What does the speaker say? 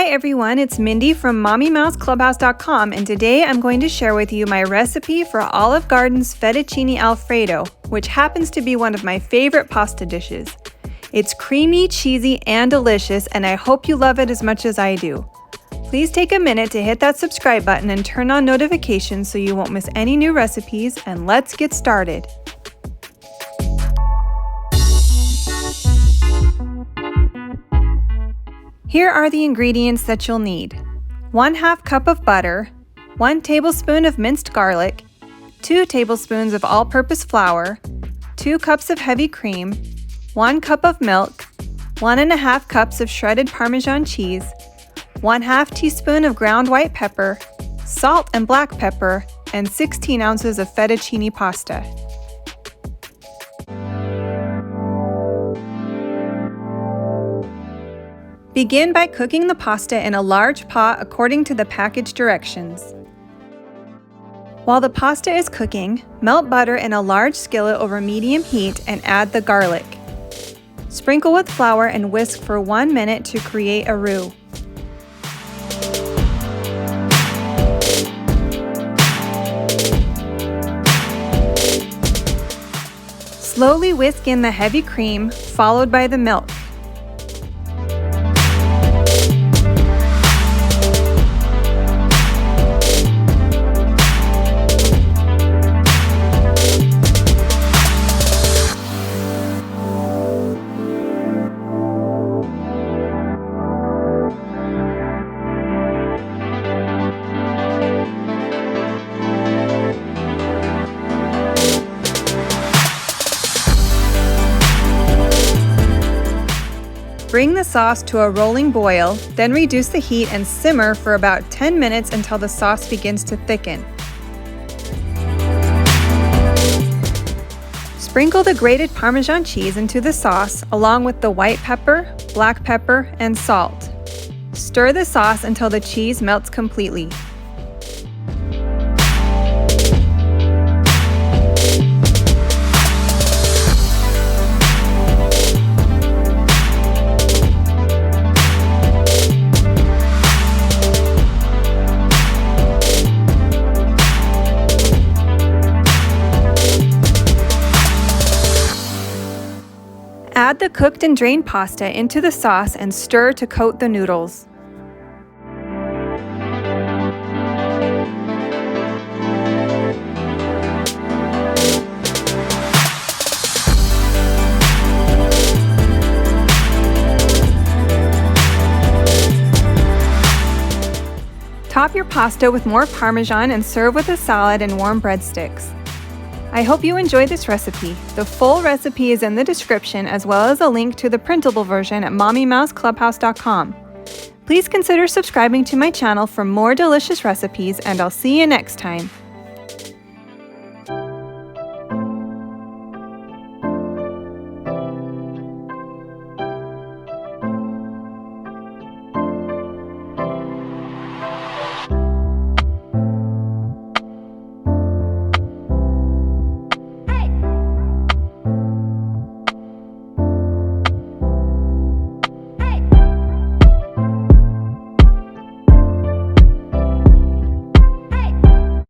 everyone, it's Mindy from MommyMouseClubhouse.com, and today I'm going to share with you my recipe for Olive Garden's Fettuccine Alfredo, which happens to be one of my favorite pasta dishes. It's creamy, cheesy, and delicious, and I hope you love it as much as I do. Please take a minute to hit that subscribe button and turn on notifications so you won't miss any new recipes, and let's get started. Here are the ingredients that you'll need. 1/2 cup of butter, 1 tablespoon of minced garlic, 2 tablespoons of all-purpose flour, 2 cups of heavy cream, 1 cup of milk, 1½ cups of shredded Parmesan cheese, 1/2 teaspoon of ground white pepper, salt and black pepper, and 16 ounces of fettuccine pasta. Begin by cooking the pasta in a large pot according to the package directions. While the pasta is cooking, melt butter in a large skillet over medium heat and add the garlic. Sprinkle with flour and whisk for 1 minute to create a roux. Slowly whisk in the heavy cream, followed by the milk. Bring the sauce to a rolling boil, then reduce the heat and simmer for about 10 minutes until the sauce begins to thicken. Sprinkle the grated Parmesan cheese into the sauce along with the white pepper, black pepper, and salt. Stir the sauce until the cheese melts completely. Add the cooked and drained pasta into the sauce and stir to coat the noodles. Top your pasta with more Parmesan and serve with a salad and warm breadsticks. I hope you enjoyed this recipe. The full recipe is in the description, as well as a link to the printable version at MommyMouseClubhouse.com. Please consider subscribing to my channel for more delicious recipes, and I'll see you next time.